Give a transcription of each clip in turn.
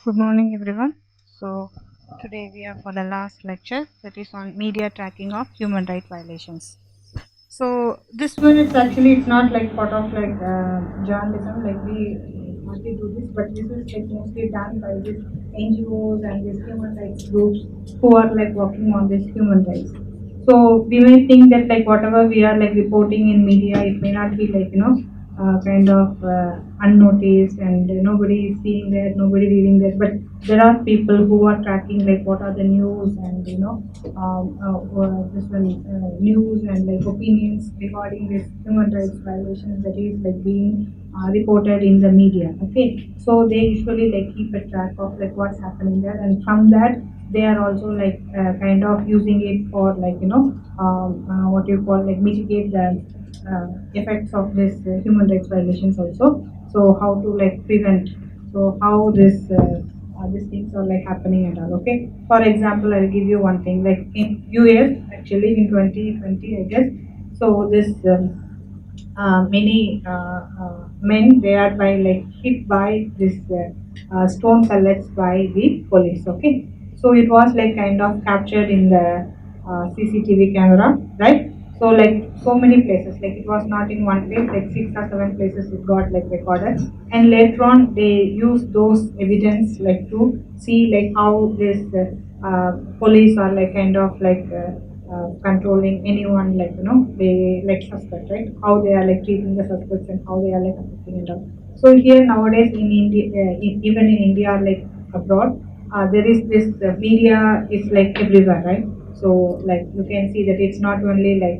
Good morning, everyone. So, today we are for the last lecture that is on media tracking of human rights violations. So, this one is actually it's not like part of like journalism, like we hardly do this, but this is like mostly done by these NGOs and these human rights groups who are like working on this human rights. So we may think that like whatever we are like reporting in media, it may not be like kind of unnoticed and nobody is seeing that, nobody reading that. But there are people who are tracking like what are the news and this one news and like opinions regarding this human rights violations that is like being reported in the media. Okay, so they usually like keep a track of like what's happening there, and from that they are also like kind of using it for like what you call like mitigate the effects of this human rights violations also. So how to like prevent, so how this these things are like happening and all. Okay, for example, I'll give you one thing like in US actually in 2020 I guess. So this many men they are by like hit by this stone pellets by the police. Okay, so it was like kind of captured in the CCTV camera, right? So like so many places, like it was not in one place, like 6 or 7 places it got like recorded, and later on they use those evidence like to see like how this police are like kind of like controlling anyone like they like suspect, right? How they are like treating the suspects and how they are like affecting it all. So here nowadays in India, even in India like abroad, there is this media is like everywhere, right? So like you can see that it's not only like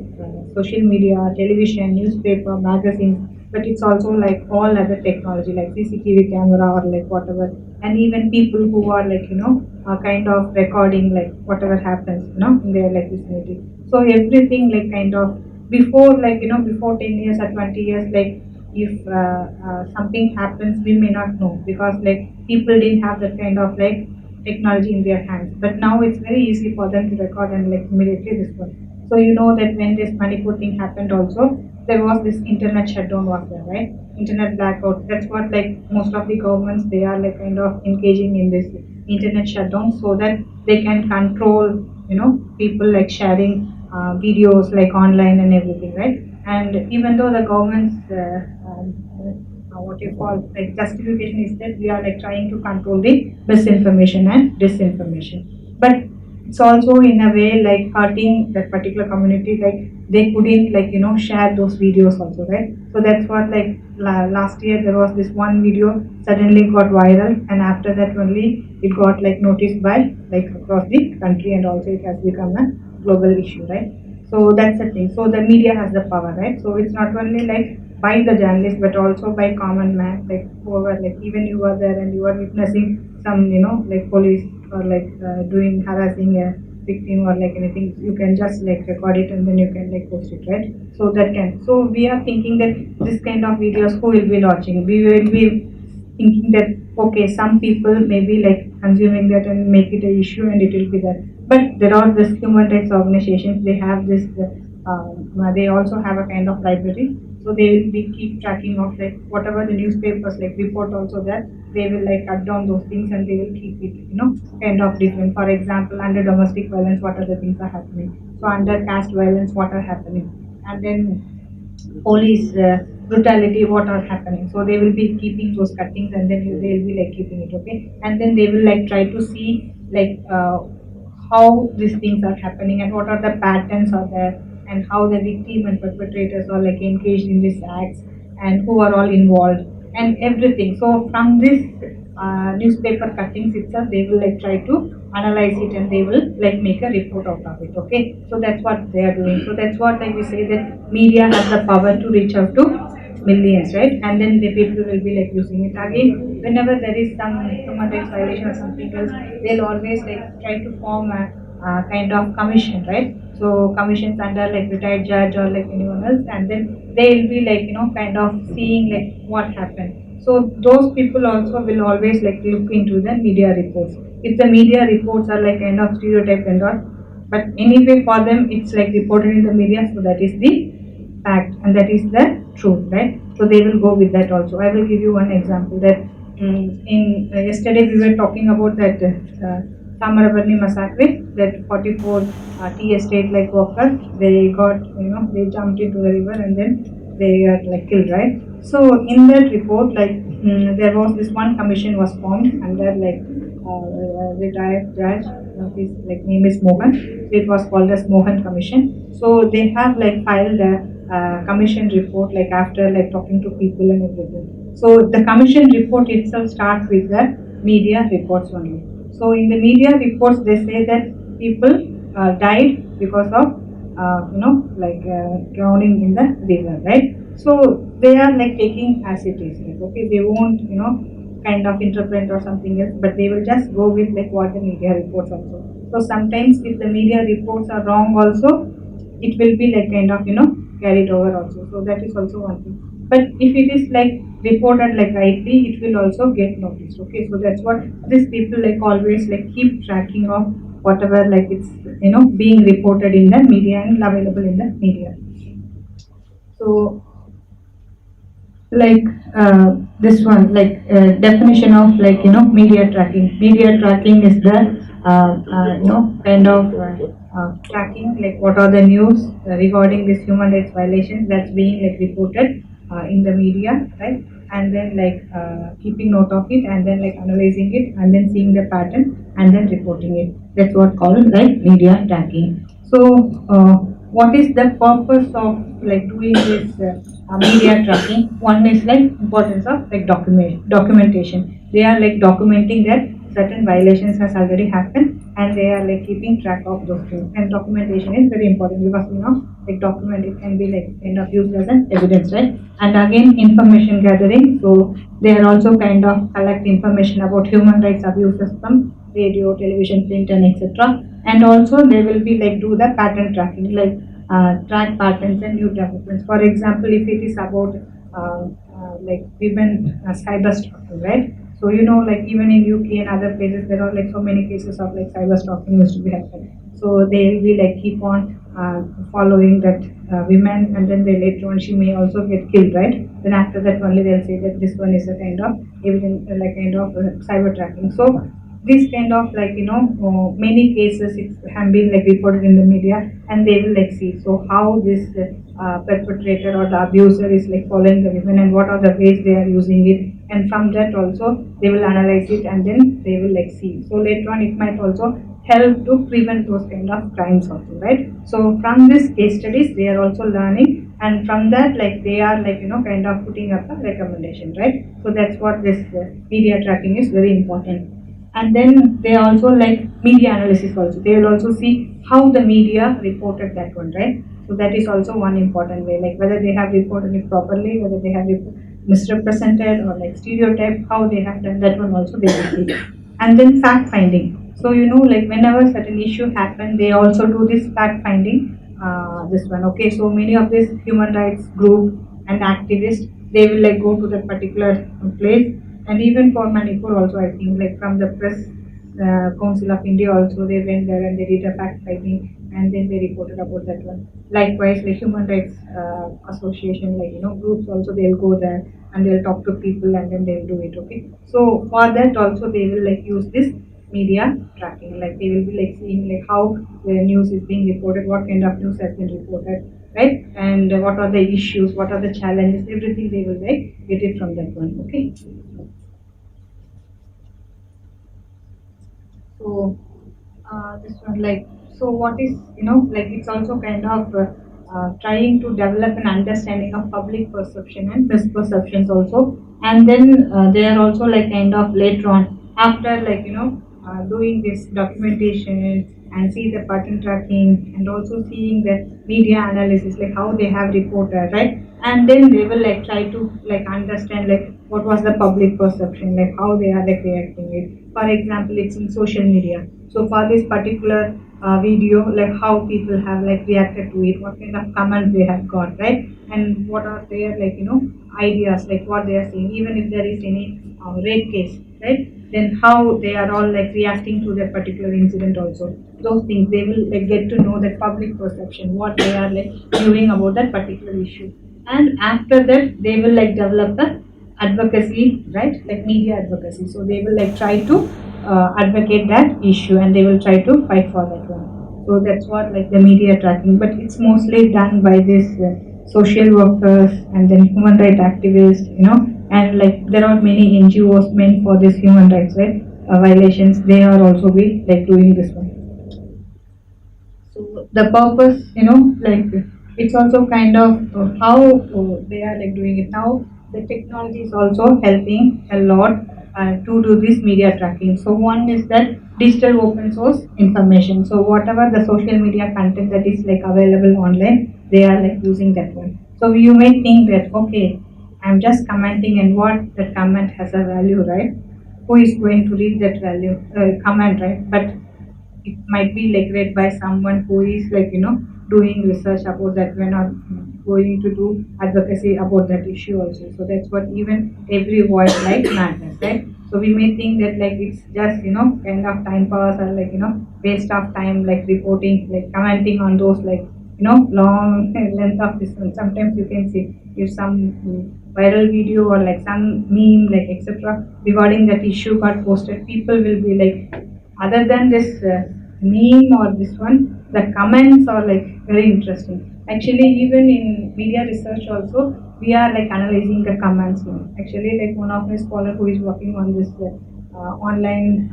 social media, television, newspaper, magazines, but it's also like all other technology like CCTV camera or like whatever, and even people who are like kind of recording like whatever happens in their like vicinity. So everything like kind of before like before 10 years or 20 years, like if something happens we may not know because like people didn't have that kind of like technology in their hands, but now it's very easy for them to record and like immediately this one. So you know that when this Manipur thing happened also, there was this internet shutdown was there, right? Internet blackout. That's what like most of the governments they are like kind of engaging in this internet shutdown so that they can control people like sharing videos like online and everything, right? And even though the government's what you call like justification is that we are like trying to control the misinformation and disinformation, but it's also in a way like hurting that particular community, like they couldn't like share those videos also, right? So that's what like last year there was this one video suddenly got viral, and after that only it got like noticed by like across the country, and also it has become a global issue, right? So that's the thing. So the media has the power, right? So it's not only like by the journalist, but also by common man, like whoever, like even you are there and you are witnessing some, like police or like doing harassing a victim or like anything, you can just like record it and then you can like post it, right? So that can. So we are thinking that this kind of videos, who will be watching? We will be thinking that okay, some people may be like consuming that and make it a issue and it will be there. But there are this human rights organizations, they have this they also have a kind of library, so they will be keep tracking of like whatever the newspapers like report also that they will like cut down those things and they will keep it kind of different. For example, under domestic violence what are the things are happening, so under caste violence what are happening, and then police brutality what are happening, so they will be keeping those cuttings and then they'll be like keeping it, okay? And then they will like try to see like how these things are happening and what are the patterns are there, and how the victim and perpetrators are like engaged in these acts, and who are all involved and everything. So from this newspaper cuttings itself they will like try to analyze it and they will like make a report out of it, okay? So that's what they are doing. So that's what like we say that media has the power to reach out to millions, right? And then the people will be like using it again whenever there is some human rights violation or something else, they'll always like try to form a kind of commission, right? So commissions under like retired judge or like anyone else, and then they'll be like kind of seeing like what happened. So those people also will always like look into the media reports. If the media reports are like kind of stereotype and all, but anyway for them it's like reported in the media, so that is the fact and that is the truth, right? So they will go with that also. I will give you one example that in yesterday we were talking about that Tamarabarni massacre, that 44 tea estate like workers, they got, they jumped into the river and then they got like killed, right? So in that report, like there was this one commission was formed under like retired judge, his like name is Mohan. So it was called as Mohan Commission. So they have like filed a commission report like after like talking to people and everything. So the commission report itself starts with the media reports only. So in the media reports, they say that people died because of drowning in the river, right? So they are like taking as it is, like, okay, they won't kind of interpret or something else, but they will just go with like what the media reports also. So sometimes if the media reports are wrong also, it will be like kind of carried over also. So that is also one thing. But if it is like reported like rightly, it will also get noticed. Okay, so that's what these people like always like keep tracking of whatever like it's being reported in the media and available in the media. So like this one like definition of like media tracking is the kind of tracking like what are the news regarding this human rights violations that's being like reported in the media, right? And then like keeping note of it and then like analyzing it and then seeing the pattern and then reporting it. That's what called like media tracking. So what is the purpose of like doing this media tracking? One is like importance of like documentation. They are like documenting that certain violations has already happened and they are like keeping track of those things. And documentation is very important because like document it can be like kind of used as an evidence, right? And again information gathering. So they are also kind of collect information about human rights abuses from radio, television, print, and etc. And also they will be like do the pattern tracking, like track patterns and new developments. For example, if it is about like women cyber stalking, right? So like even in UK and other places, there are like so many cases of like cyber stalking used to be happening. So they will be like keep on following that women, and then they later on she may also get killed, right? Then after that only they'll say that this one is a kind of evidence, like kind of cyber tracking. So this kind of like many cases it have been like reported in the media, and they will like see so how this perpetrator or the abuser is like following the women and what are the ways they are using it, and from that also they will analyze it and then they will like see. So later on it might also help to prevent those kind of crimes also, right? So from this case studies they are also learning, and from that like they are like kind of putting up a recommendation, right? So that's what this media tracking is very important. And then they also like media analysis also, they will also see how the media reported that one, right? So that is also one important way, like whether they have reported it properly, whether they have misrepresented or like stereotype, how they have done that one also they will see. And then fact finding. So like whenever certain issue happen, they also do this fact finding. This one, okay. So many of these human rights group and activists, they will like go to that particular place, and even for Manipur also, I think like from the press Council of India also, they went there and they did a fact finding and then they reported about that one. Likewise, like human rights association, like groups also, they'll go there and they'll talk to people and then they'll do it. Okay, so for that also they will like use this media tracking, like they will be like seeing like how the news is being reported, what kind of news has been reported, right? And what are the issues, what are the challenges, everything they will like get it from that one. Okay. So this one like, so what is like it's also kind of trying to develop an understanding of public perception and misperceptions also. And then they are also like kind of later on after like doing this documentation and see the pattern tracking and also seeing the media analysis, like how they have reported, right? And then they will like try to like understand like what was the public perception, like how they are like reacting it. For example, it's in social media. So for this particular video, like how people have like reacted to it, what kind of comments they have got, right? And what are their like ideas, like what they are saying, even if there is any rape case, right? Then how they are all like reacting to that particular incident also. Those things they will like get to know that public perception, what they are like viewing about that particular issue. And after that they will like develop a advocacy, right? Like media advocacy. So they will like try to advocate that issue and they will try to fight for that one. So that's what like the media tracking, but it's mostly done by this social workers and then human rights activists, and like there are many NGOs meant for this human rights, right? Violations. They are also be like doing this one. So the purpose, like it's also kind of how they are like doing it now. The technology is also helping a lot to do this media tracking. So one is that digital open source information. So whatever the social media content that is like available online, they are like using that one. So you may think that okay, I'm just commenting and what the comment has a value, right? Who is going to read that value comment, right? But it might be like read by someone who is like doing research about that when are going to do advocacy about that issue also. So that's what even every voice like matters, right? So we may think that like it's just kind of time pass or like waste of time like reporting like commenting on those like long length of this one. Sometimes you can see if some viral video or like some meme like etc regarding that issue got posted, people will be like, other than this meme or this one, the comments are like very interesting. Actually, even in media research also, we are like analyzing the comments now. Actually, like one of my scholar who is working on this online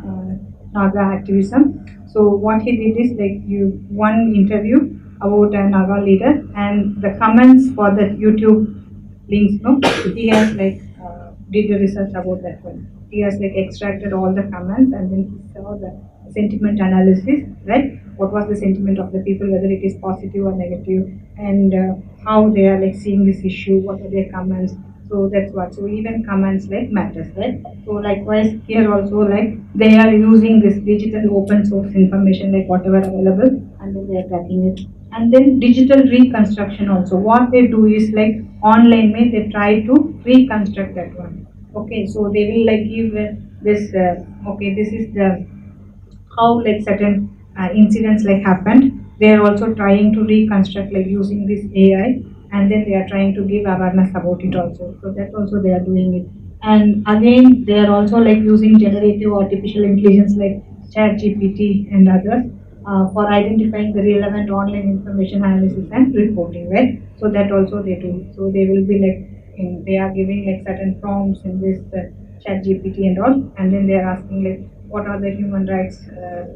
Naga activism. So what he did is like you one interview about a Naga leader and the comments for that YouTube links, no, he has like did the research about that one. He has like extracted all the comments and then he saw the sentiment analysis, right? What was the sentiment of the people, whether it is positive or negative, and how they are like seeing this issue, what are their comments. So that's what. So even comments like matters, right? So likewise here also like they are using this digital open source information like whatever available, and then they are tracking it. And then digital reconstruction also. What they do is like online may they try to reconstruct that one. Okay, so they will like give this. Okay, this is the how like certain incidents like happened. They are also trying to reconstruct like using this AI, and then they are trying to give awareness about it also. So that also they are doing it. And again, they are also like using generative artificial intelligence like ChatGPT and others for identifying the relevant online information analysis and reporting, right? So that also they do. So they will be like they are giving like certain prompts in this chat GPT and all, and then they are asking like what are the human rights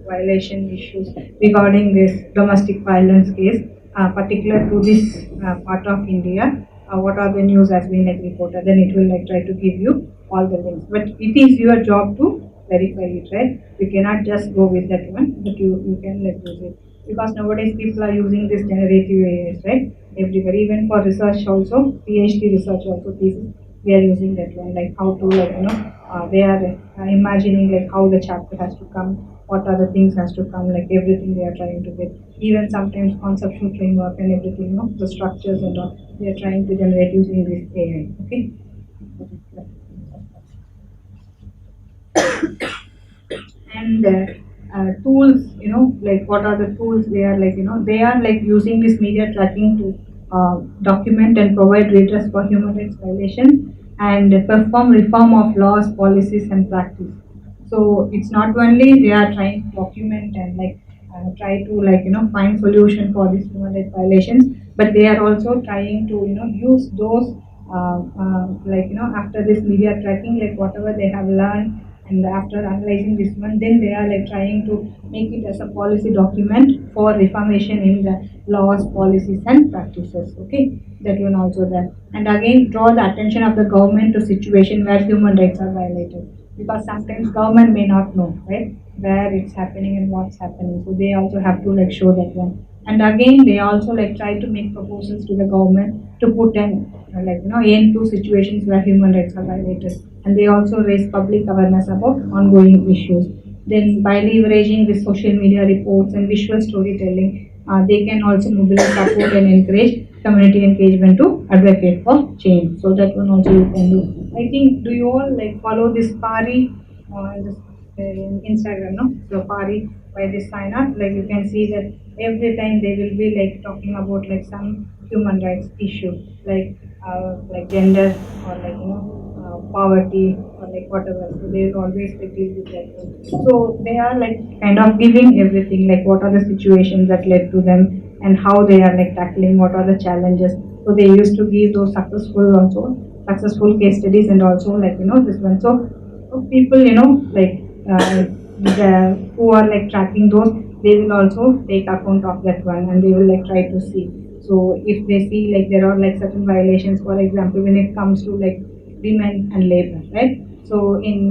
violation issues regarding this domestic violence case, particular to this part of India. What are the news has been like reported? Then it will like try to give you all the links. But it is your job to verify it, right? You cannot just go with that one, but you can like use it because nowadays people are using this generative AIs, right? Everywhere, even for research also, PhD research also thesis, we are using that one, like how to like they are imagining like how the chapter has to come, what other things has to come, like everything they are trying to get. Even sometimes conceptual framework and everything, the structures and all, they are trying to generate using this AI. Okay. And tools, like what are the tools they are like, they are like using this media tracking to document and provide redress for human rights violations and perform reform of laws, policies, and practice. So it's not only they are trying to document and like try to like find solution for these human rights violations, but they are also trying to use those like after this media tracking, like whatever they have learned and after analyzing this one, then they are like trying to make it as a policy document for reformation in the laws, policies, and practices. Okay, that one also there. And again, draw the attention of the government to situation where human rights are violated, because sometimes government may not know, right, where it's happening and what's happening. So they also have to like show that one. And again, they also like try to make proposals to the government to put an like end to situations where human rights are violated, and they also raise public awareness about ongoing issues. Then, by leveraging the social media reports and visual storytelling, they can also mobilize support and encourage community engagement to advocate for change. So that one also you can do. I think, do you all like follow this PARI this, in Instagram? No, so PARI by this sign up, like you can see that every time they will be like talking about like some human rights issue, like gender or like poverty or like whatever. So they will always like deal with that one. So they are like kind of giving everything, like what are the situations that led to them and how they are like tackling what are the challenges. So they used to give those successful case studies and also like this one. So people like who are like tracking those, they will also take account of that one and they will like try to see. So if they see like there are like certain violations, for example, when it comes to like women and labor, right? So in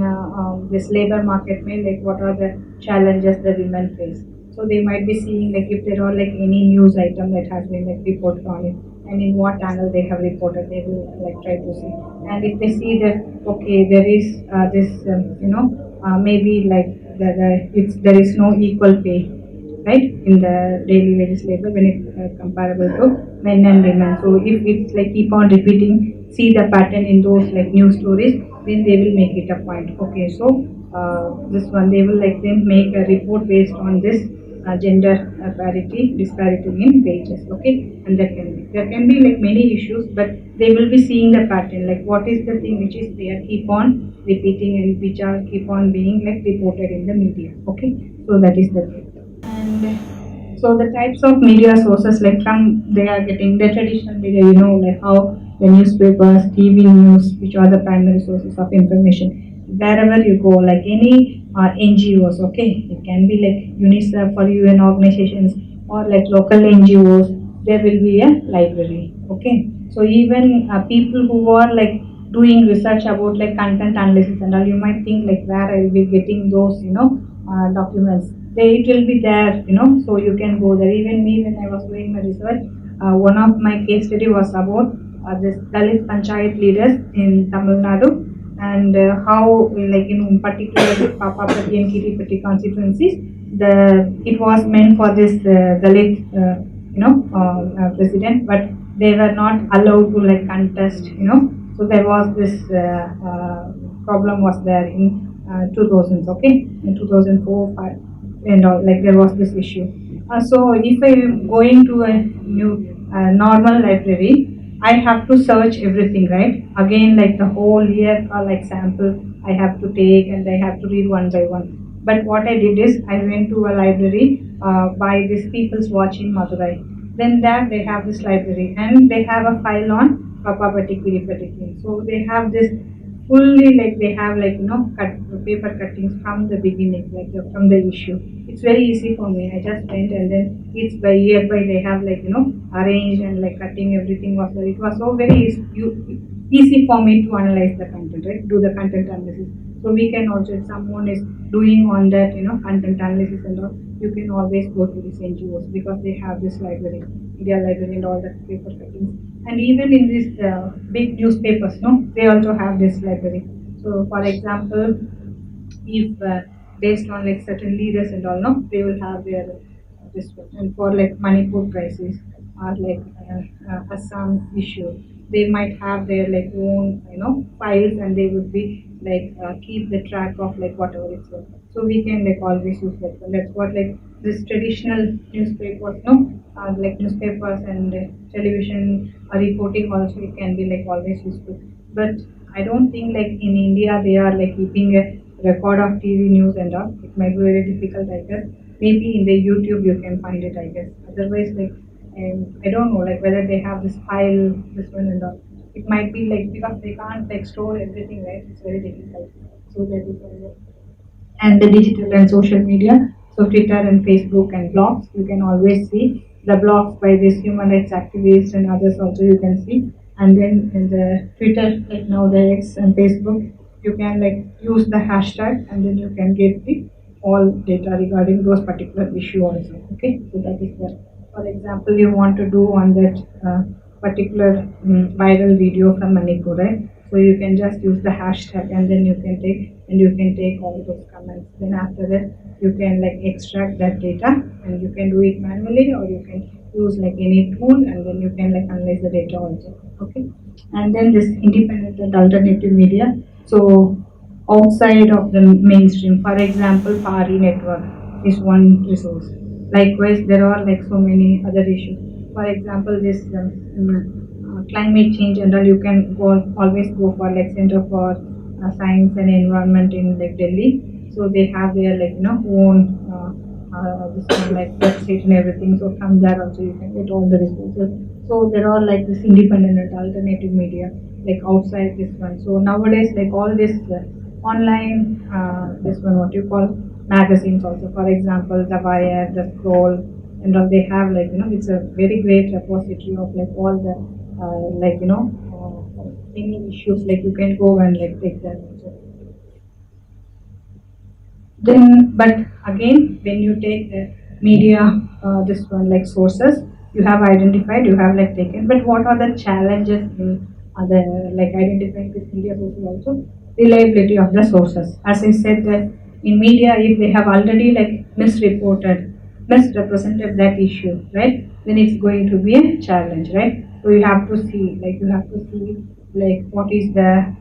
this labor market, may like what are the challenges the women face? So they might be seeing like if there are like any news item that has been like reported on it, and in what channel they have reported, they will like try to see. And if they see that okay, there is this maybe like there is no equal pay, right, in the daily wages labor when it comparable to men and women. So if it's like keep on repeating, see the pattern in those like news stories, then they will make it a point. Okay, so this one they will like then make a report based on this gender parity disparity in wages. Okay, and there can be like many issues, but they will be seeing the pattern, like what is the thing which is there, keep on repeating and which are keep on being like reported in the media. Okay, so that is the thing. And so the types of media sources, like from they are getting the traditional media, like how the newspapers, TV news, which are the primary sources of information. Wherever you go, like any NGOs, okay, it can be like UNICEF or UN organizations or like local NGOs, there will be a library, okay. So even people who are like doing research about like content analysis and all, you might think like where I will be getting those, documents. It will be there, so you can go there. Even me, when I was doing my research, one of my case study was about this Dalit Panchayat leaders in Tamil Nadu, and how, like in particular, Papapati and Kiripati constituencies, it was meant for this Dalit, president, but they were not allowed to like contest, So there was this problem was there in 2000s, okay, in 2004, 5, and all, like there was this issue. So if I go into a new normal library, I have to search everything, right? Again, like the whole year like sample I have to take and I have to read one by one. But what I did is I went to a library by this People's Watch in Madurai. Then there they have this library and they have a file on Papapati Kiripati. So they have this fully, like they have like cut paper cuttings from the beginning, like from the issue. It's very easy for me. I just went and then it's by year by they have like arranged and like cutting everything was there. It was so very easy for me to analyze the content, right? Do the content analysis. So we can also, if someone is doing on that content analysis and all, you can always go to these NGOs because they have this library, media library and all that paper cuttings. And even in these big newspapers, no, they also have this library. So for example, if based on like certain leaders and all, no, they will have their this one. And for like Manipur crisis or like Assam issue, they might have their like own files and they would be like keep the track of like whatever it's worth. So we can like always use that one. That's what like this traditional newspapers, no, like newspapers and television reporting also, it can be like always useful. But I don't think like in India they are like keeping a record of TV news and all. It might be very difficult, I guess. Maybe in the YouTube you can find it, I guess. Otherwise, like I don't know, like whether they have this file, this one and all. It might be like because they can't like store everything, right? It's very difficult. So that is why. And the digital and social media. So Twitter and Facebook and blogs, you can always see the blogs by these human rights activists and others also you can see. And then in the Twitter, like now the X and Facebook, you can like use the hashtag and then you can get the all data regarding those particular issue also. Okay, so that is the, for example, you want to do on that particular viral video from Manipur, right? So you can just use the hashtag and then you can take all those comments. Then after that, you can like extract that data and you can do it manually or you can use like any tool and then you can like analyze the data also. Okay, and then this independent and alternative media. So outside of the mainstream, for example, Pari network is one resource. Likewise, there are like so many other issues. For example, this climate change and all, you can always go for like Center for science and environment in like Delhi. So they have their like own this kind of like website and everything. So from there also you can get all the resources. So there are like this independent and alternative media like outside this one. So nowadays like all this online this one what you call magazines also. For example, the Wire, the Scroll, and all they have like it's a very great repository of like all the like any issues like you can go and like take that also. Then, but again, when you take the media, this one like sources, you have identified, you have like taken. But what are the challenges in other like identifying this media sources also? Reliability of the sources. As I said that in media, if they have already like misreported, misrepresented that issue, right? Then it's going to be a challenge, right? So you have to see, like you have to see, like what is the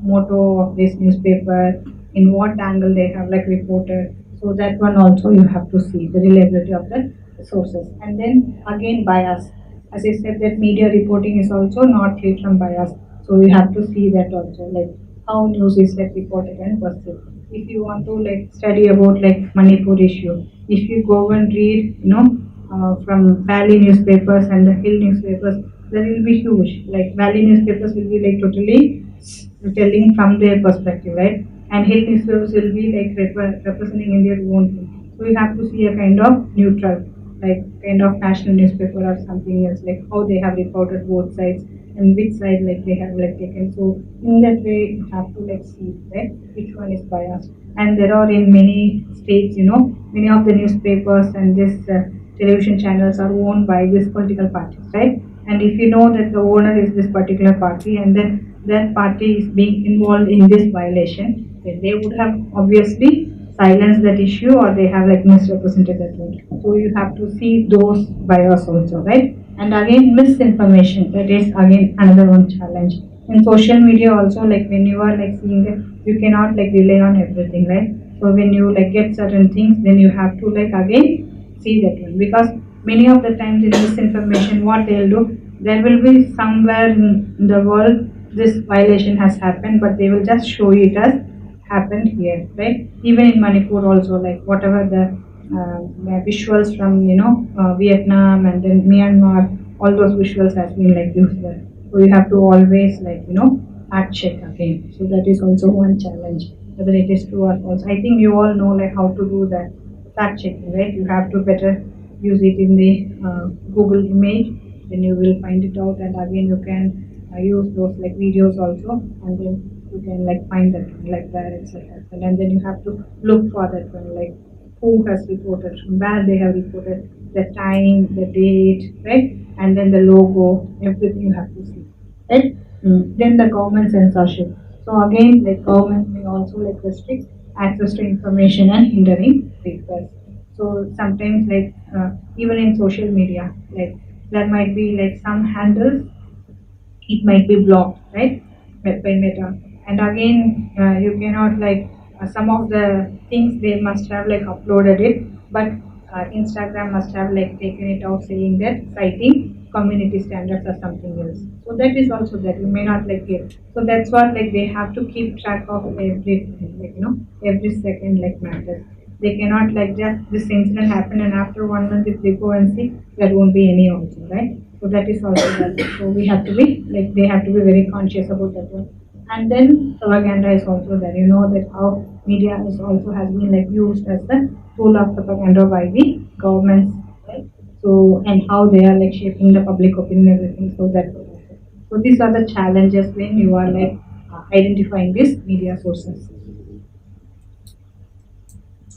motto of this newspaper, in what angle they have like reported. So that one also you have to see the reliability of the sources. And then again bias. As I said that media reporting is also not free from bias. So you have to see that also like how news is like reported and perceived. If you want to like study about like Manipur issue, if you go and read, from Valley newspapers and the Hill newspapers, that will be huge. Like Valley newspapers will be like totally telling from their perspective, right? And Hill newspapers will be like representing in their own thing. So you have to see a kind of neutral, like kind of national newspaper or something else, like how they have reported both sides and which side like they have like taken. So in that way, you have to like see right which one is biased. And there are in many states, many of the newspapers and this television channels are owned by these political parties, right? And if you know that the owner is this particular party and then that party is being involved in this violation, then they would have obviously silenced that issue or they have like misrepresented that one. So you have to see those bias also, right? And again, misinformation, that is again another one challenge. In social media also, like when you are like seeing that you cannot like rely on everything, right? So when you like get certain things, then you have to like again see that one because many of the times in misinformation, what they'll do, there will be somewhere in the world this violation has happened, but they will just show it as happened here, right? Even in Manipur also, like whatever the visuals from Vietnam and then Myanmar, all those visuals has been like used there. So you have to always like fact check again. So that is also one challenge whether it is true or false. I think you all know like how to do that fact checking, right? You have to better use it in the Google image, then you will find it out, and again you can use those like videos also, and then you can like find that one, like where it's like happened, and then you have to look for that one, like who has reported, from where they have reported, the time, the date, right, and then the logo, everything you have to see, right? Then the government censorship. So again, like government may also like restrict access to information and hindering requests. So sometimes like even in social media, like there might be like some handles, it might be blocked, right, by Meta. And again, you cannot like some of the things they must have like uploaded it, but Instagram must have like taken it out saying that citing community standards or something else. So that is also that you may not like it. So that's what like they have to keep track of everything, like every second like matters. They cannot like just this incident happened and after 1 month if they go and see there won't be any also, right? So that is also that. So we have to be like they have to be very conscious about that one. And then propaganda is also there. You know that how media is also has been like used as the tool of propaganda by the governments, right? So and how they are like shaping the public opinion and everything. So that was also. So these are the challenges when you are like identifying these media sources.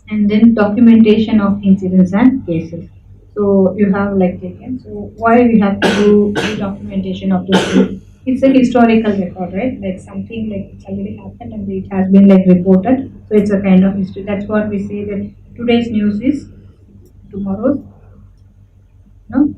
And then documentation of incidents and cases. So you have like taken. So why we have to do the documentation of those things? It's a historical record, right? Like something like it's already happened and it has been like reported. So it's a kind of history. That's what we say that today's news is tomorrow's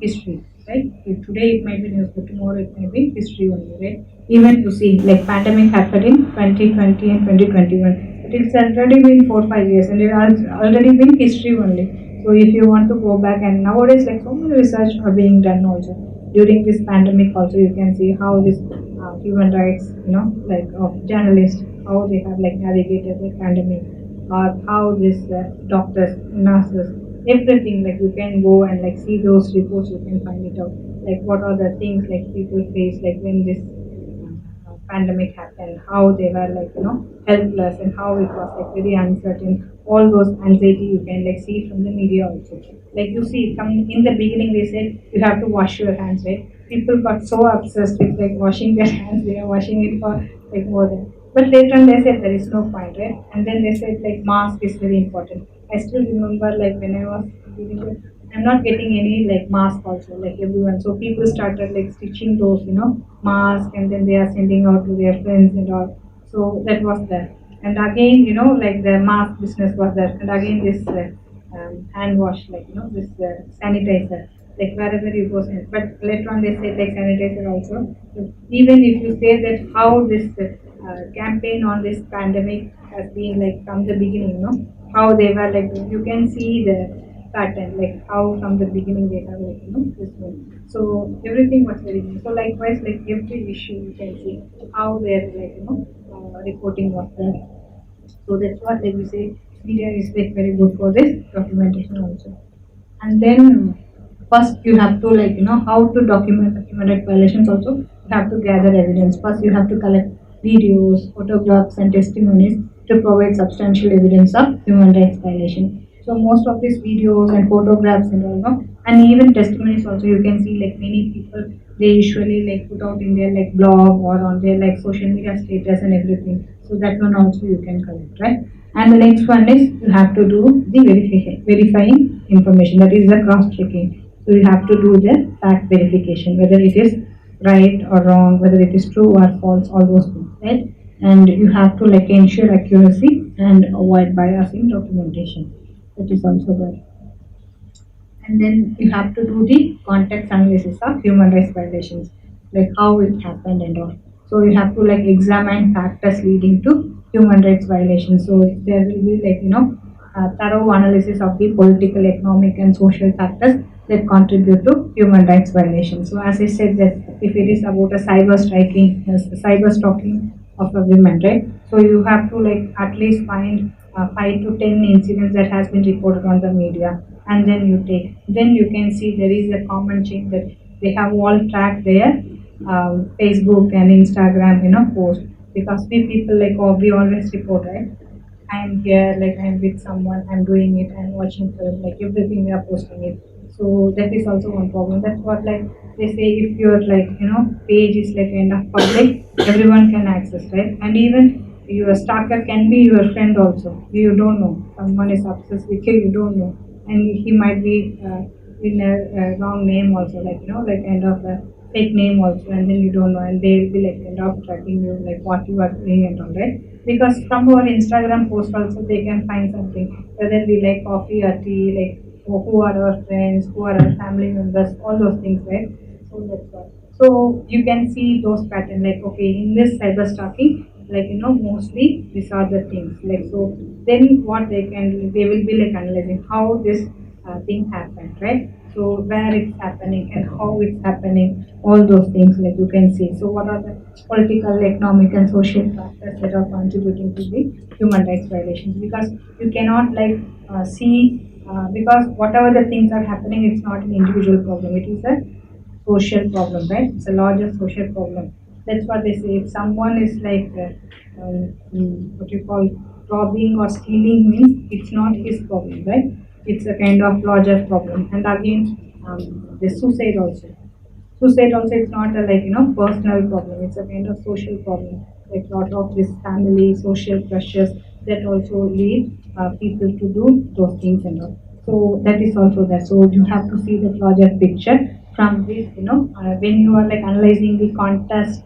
history, right? If today it might be news, but tomorrow it may be history only, right? Even to see, like pandemic happened in 2020 and 2021. It's already been 4 5 years, and it has already been history only. So if you want to go back, and nowadays like so many research are being done also during this pandemic. Also, you can see how this human rights, like of journalists, how they have like navigated the pandemic, or how this doctors, nurses, everything, like you can go and like see those reports, you can find it out. Like what are the things like people face like when this pandemic happened, how they were like helpless, and how it was like very uncertain. All those anxiety you can like see from the media also. Like you see, from in the beginning they said you have to wash your hands, right? People got so obsessed with like washing their hands. They are washing it for like more than. But later on they said there is no point, right? And then they said like mask is very important. I still remember like when I was reading it, I'm not getting any like mask also, like everyone. So people started like stitching those, mask, and then they are sending out to their friends and all. So that was there. And again, like the mask business was there. And again, this hand wash, like, this sanitizer, like wherever you go. But later on, they said like sanitizer also. So even if you say that how this campaign on this pandemic has been like from the beginning, how they were like, you can see the pattern, like how from the beginning they have like this one. So everything was very good. So likewise, like every issue you can see how they're like reporting was there. So that's what like we say media is like very good for this documentation also. And then first you have to like how to document the human rights violations also. You have to gather evidence. First you have to collect videos, photographs and testimonies to provide substantial evidence of human rights violation. So most of these videos and photographs and all, and even testimonies also, you can see like many people, they usually like put out in their like blog or on their like social media status and everything. So that one also you can collect, right? And the next one is you have to do the verifying information, that is the cross checking. So you have to do the fact verification, whether it is right or wrong, whether it is true or false, all those things, right? And you have to like ensure accuracy and avoid bias in documentation. That is also there. And then you have to do the context analysis of human rights violations, like how it happened and all. So you have to like examine factors leading to human rights violations. So there will be like thorough analysis of the political, economic, and social factors that contribute to human rights violations. So as I said that if it is about a cyber stalking of a woman, right? So you have to like at least find 5 to 10 incidents that has been reported on the media, and then you can see there is a common chain that they have all tracked their Facebook and Instagram, post, because we people like, oh, we always report, right? I'm here, like I'm with someone, I'm doing it, I'm watching film, like everything we are posting it. So that is also one problem. That's what like they say, if your like page is like kind of public, everyone can access, right? And even your stalker can be your friend also. You don't know. Someone is obsessed with you, you don't know. And he might be in a wrong name also, like like kind of a fake name also, and then you don't know, and they will be like kind of tracking you, like what you are doing and all, right? Because from our Instagram post also they can find something, whether we like coffee or tea, like who are our friends, who are our family members, all those things, right? So that's what. So you can see those patterns, like okay, in this cyber stalking, like mostly these are the things. Like so, then what they will be like analyzing how this thing happened, right? So where it's happening and how it's happening, all those things like you can see. So what are the political, economic, and social factors that are contributing to the human rights violations? Because you cannot like see because whatever the things are happening, it's not an individual problem. It is a social problem, right? It's a larger social problem. That's what they say. If someone is like what you call robbing or stealing, means it's not his problem, right? It's a kind of larger problem. And again, the suicide also. Suicide also, it's not a like personal problem. It's a kind of social problem. Like lot of this family social pressures that also lead people to do those things and all. So that is also there. So you have to see the larger picture from this. When you are like analyzing the context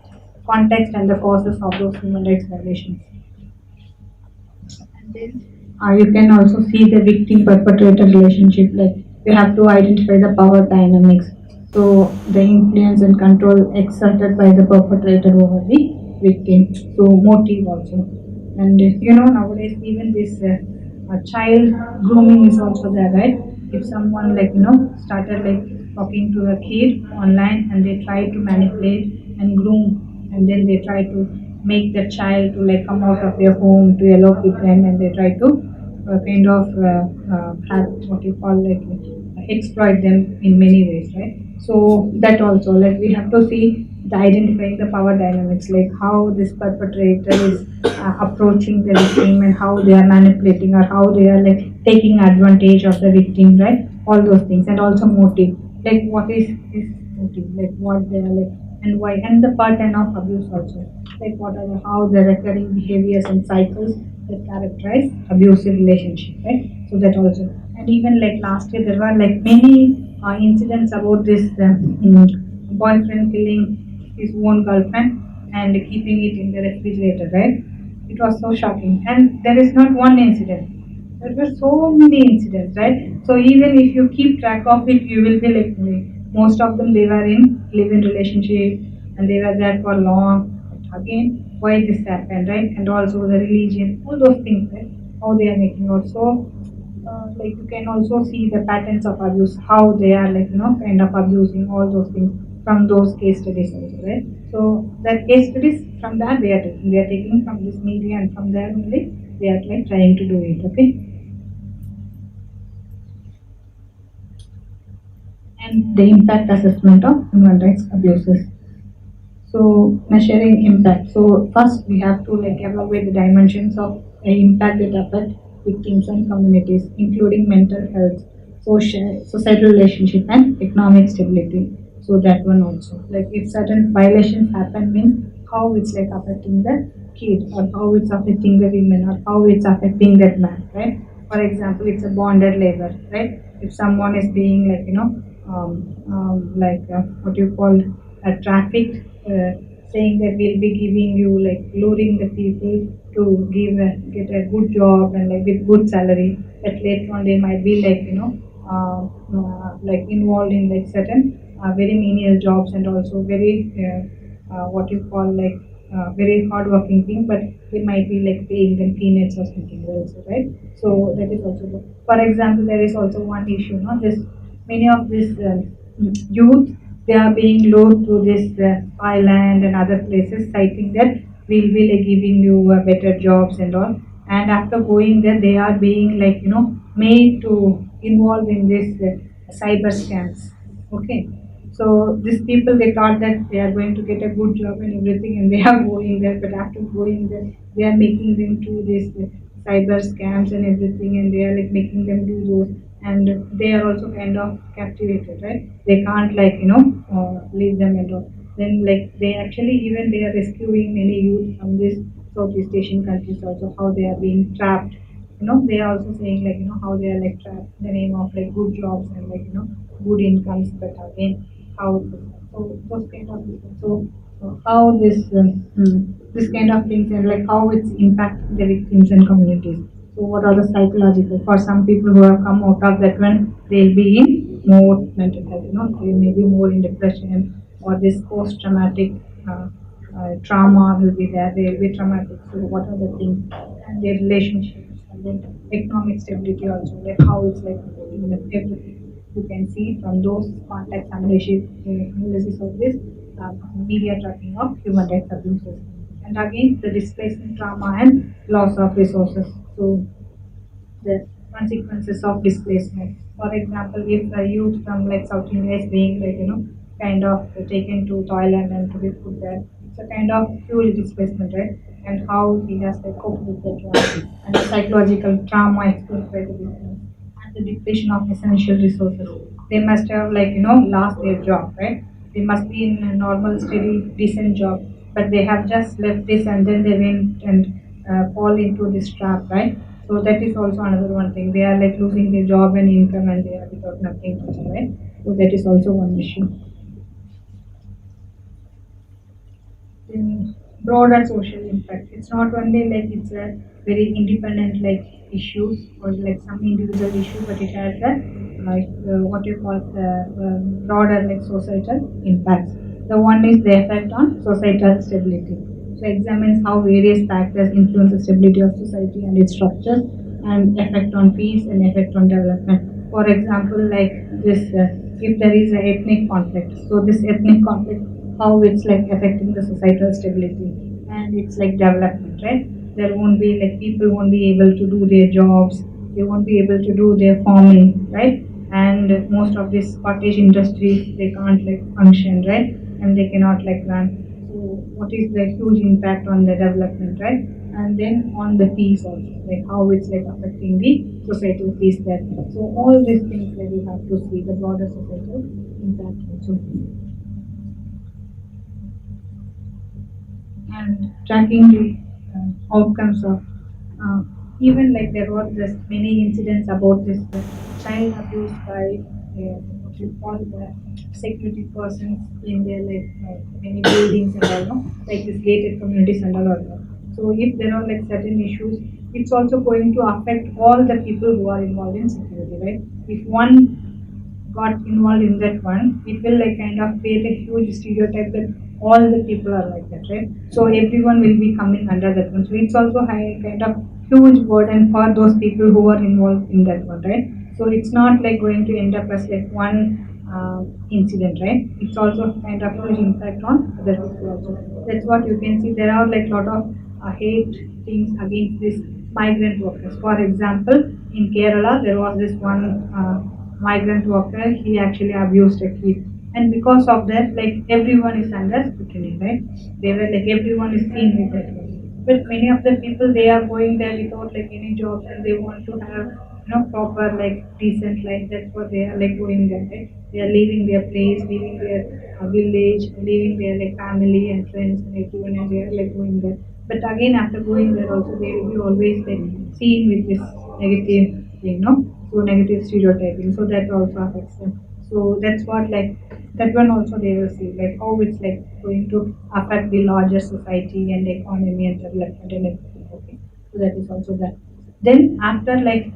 and the causes of those human rights violations. And then you can also see the victim perpetrator relationship. Like you have to identify the power dynamics. So the influence and control exerted by the perpetrator over the victim. So motive also. And nowadays even this child grooming is also there, right? If someone like started like talking to a kid online, and they try to manipulate and groom, and then they try to make the child to like come out of their home to elope with them, and they try to kind of have what you call like exploit them in many ways, right? So that also like we have to see the identifying the power dynamics, like how this perpetrator is approaching the victim and how they are manipulating or how they are like taking advantage of the victim, right? All those things, and also motive, like what is his motive, like what they are like and why, and the pattern of abuse also, like what are the, how the recurring behaviors and cycles that characterize abusive relationship, right? So that also, and even like last year there were like many incidents about this boyfriend killing his own girlfriend and keeping it in the refrigerator, right? It was so shocking, and there is not one incident. There were so many incidents, right? So even if you keep track of it, you will be like me. Most of them they were in live-in relationship and they were there for long. But again, why this happened, right? And also the religion, all those things, right? How they are making out. So like you can also see the patterns of abuse, how they are like kind of abusing all those things from those case studies also, right? So that case studies from that they are taking from this media, and from there only they are like trying to do it. Okay. And the impact assessment of human rights abuses. So measuring impact. So first we have to like evaluate the dimensions of the impact that affect victims and communities, including mental health, societal relationship, and economic stability. So that one also. Like if certain violations happen, means how it's like affecting the kid, or how it's affecting the women, or how it's affecting that man, right? For example, it's a bonded labor, right? If someone is being like what you call trafficked, saying that we'll be giving you like luring the people to get a good job and like with good salary, but later on they might be like like involved in like certain very menial jobs, and also very what you call like very hardworking thing, but they might be like paying them peanuts or something else, right? So that is also good. For example, there is also one issue, no? This many of this youth, they are being lured to this island and other places, citing that we'll be like giving you better jobs and all. And after going there, they are being like made to involve in this cyber scams. Okay, so these people they thought that they are going to get a good job and everything, and they are going there. But after going there, they are making them do this cyber scams and everything, and they are like making them do those, and they are also kind of captivated, right? They can't like leave them and all. Then like they actually even they are rescuing many youth from this Southeast Asian countries also, how they are being trapped. They are also saying like how they are like trapped in the name of like good jobs and like good incomes, but again how so those kind of things. So how this kind of things, and like how it's impacting the victims and communities. So what are the psychological for some people who have come out of that one, they'll be in more mental health, they may be more in depression, or this post traumatic trauma will be there, they'll be traumatic. So what are the things, and their relationships, and then economic stability also, like how it's like affecting them, everything you can see from those context analysis of this media tracking of human rights abuses. And again, the displacement trauma and loss of resources. So the consequences of displacement. For example, if a youth from like South India is being like kind of taken to Thailand and to be put there, it's a kind of fuel displacement, right? And how he has like coped with the trauma and the psychological trauma experienced by the victims, and the depletion of essential resources. They must have like lost their job, right? They must be in a normal, steady, decent job, but they have just left this and then they went and fall into this trap, right? So that is also another one thing. They are like losing their job and income, and they are without nothing to do, right? So that is also one issue. In broader social impact, it's not only like it's a very independent like issues or like some individual issue, but it has a like what you call the broader like societal impacts. The one is the effect on societal stability. So examines how various factors influence the stability of society and its structures, and effect on peace and effect on development. For example, like this, if there is an ethnic conflict, so this ethnic conflict, how it's like affecting the societal stability, and it's like development, right? There won't be like people won't be able to do their jobs, they won't be able to do their farming, right? And most of these cottage industries they can't like function, right? And they cannot like run. So what is the huge impact on the development, right? And then on the peace also, like how it's like affecting the societal peace there. So all these things that we have to see the broader societal impact also. And tracking the outcomes of even like there were just many incidents about this child abuse by what you call the security persons in their like many buildings and all, no? Like this gated communities and all. So if there are like certain issues, it's also going to affect all the people who are involved in security, right? If one got involved in that one, it will like kind of create a huge stereotype that all the people are like that, right? So everyone will be coming under that one. So it's also high kind of huge burden for those people who are involved in that one, right? So it's not like going to end up as like one incident, right? It's also kind of huge impact on other people also. That's what you can see. There are like lot of hate things against this migrant workers. For example, in Kerala, there was this one migrant worker. He actually abused a kid, and because of that, like everyone is under scrutiny, right? They were like everyone is seen with that one. But many of the people they are going there without like any jobs, and they want to have proper like decent life. That's what they are like going there, right? They are leaving their place, leaving their village, leaving their like family and friends and everyone, and they are like going there. But again, after going there, also they will be always like seen with this negative thing, no? So negative stereotyping. So that also affects them. So that's what like that one also they will see like how it's like going to affect the larger society and the economy and development and everything. Okay. So that is also that. Then after like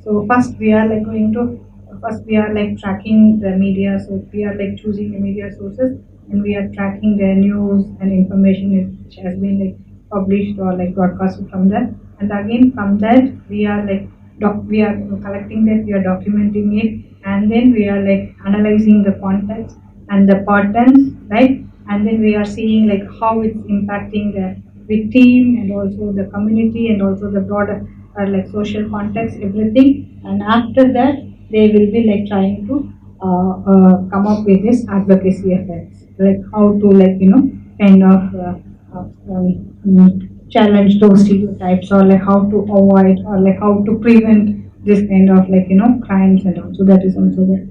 so first we are like going to first we are like tracking the media. So we are like choosing the media sources and we are tracking the news and information which has been like published or like broadcasted from that. And again from that we are like we are collecting that, we are documenting it, and then we are like analyzing the context and the patterns, right? And then we are seeing like how it's impacting the victim and also the community and also the broader like social context, everything. And after that, they will be like trying to come up with this advocacy effects, like how to like kind of challenge those stereotypes or like how to avoid or like how to prevent this kind of like crimes and all. So that is also there.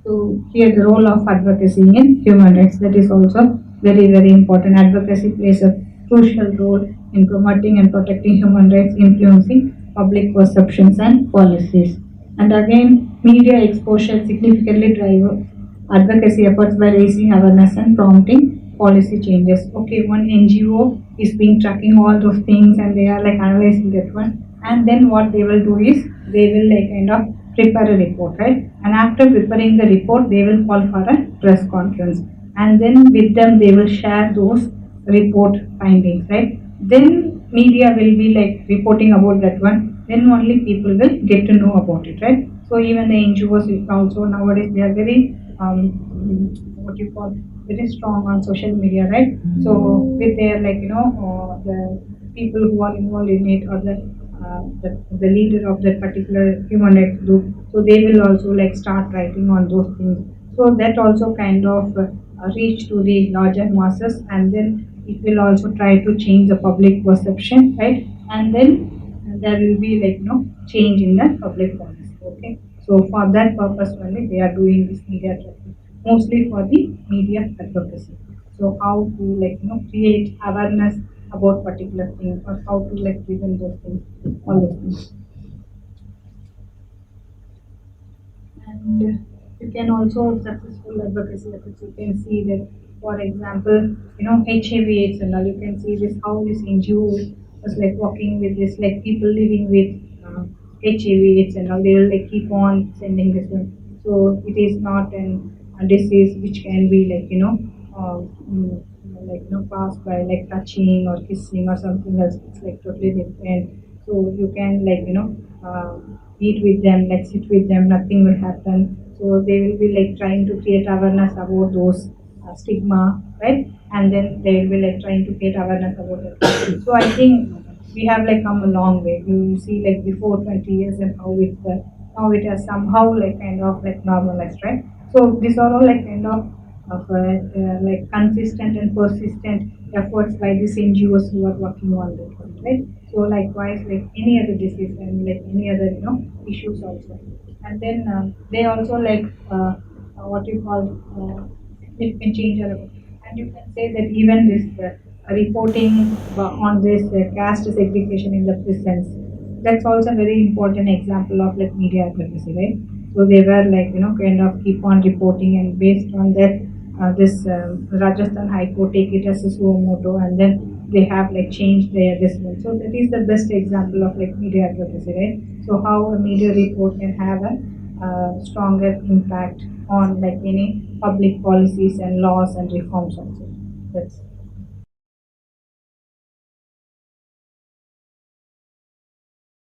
So here the role of advocacy in human rights, that is also very important. Advocacy plays a crucial role in promoting and protecting human rights, influencing public perceptions and policies. And again, media exposure significantly drive advocacy efforts by raising awareness and prompting policy changes. Okay, one NGO is being tracking all those things and they are like analyzing that one. And then what they will do is they will like kind of prepare a report, right? And after preparing the report, they will call for a press conference. And then with them, they will share those report findings, right? Then media will be like reporting about that one. Then only people will get to know about it, right? So even the NGOs also nowadays they are very what you call very strong on social media, right? So with their like the people who are involved in it or the leader of that particular human rights group, so they will also like start writing on those things. So that also kind of reach to the larger masses, and then it will also try to change the public perception, right? And then there will be like change in the public policy. Okay, so for that purpose only they are doing this media tracking, mostly for the media advocacy. So how to like create awareness about particular things or how to like prevent those things, all those things. And you can also successful advocacy efforts. You can see that, for example, HIV/AIDS and all. You can see this how this NGO was like working with this like people living with HIV/AIDS and all. They will like keep on sending this one. So it is not a disease which can be like like passed by like touching or kissing or something else. It's like totally different. So you can like eat with them, like sit with them, nothing will happen. So they will be like trying to create awareness about those stigma, right? And then they will be like trying to get awareness about it. So I think we have like come a long way. You see like before 20 years and how it now it has somehow like kind of like normalized, right? So these are all like kind of like consistent and persistent efforts by these NGOs who are working on this one, right? So likewise, like any other disease and like any other issues also, and then they also like what you call it can change our, and you can say that even this reporting on this caste segregation in the prisons, that's also a very important example of like media advocacy, right? So they were like kind of keep on reporting, and based on that, this Rajasthan High Court take it as a suo moto, and then they have like changed their this one. So that is the best example of like media advocacy, right? So how a media report can have a stronger impact on like any public policies and laws and reforms also. That's